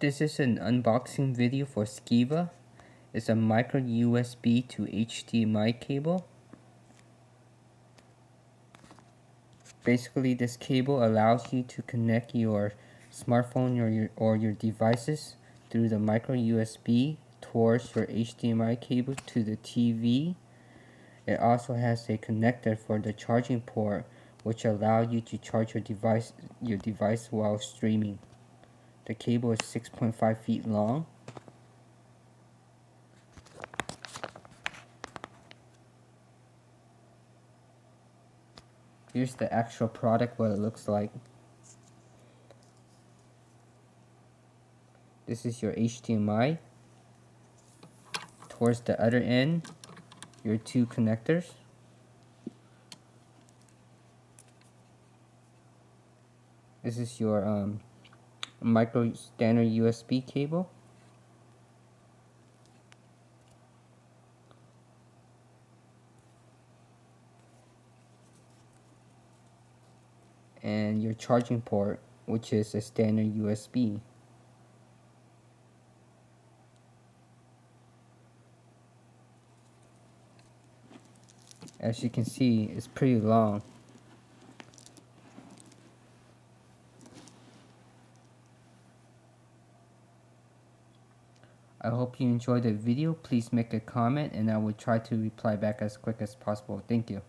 This is an unboxing video for Skiva. It's a micro USB to HDMI cable. Basically, this cable allows you to connect your smartphone or your devices through the micro USB towards your HDMI cable to the TV. It also has a connector for the charging port, which allows you to charge your device while streaming. The cable is 6.5 feet long. Here's the actual product, what it looks like. This is your HDMI. Towards the other end, your two connectors. This is your micro standard USB cable. And your charging port, which is a standard USB. As you can see, it's pretty long. I hope you enjoyed the video. Please make a comment and I will try to reply back as quick as possible. Thank you.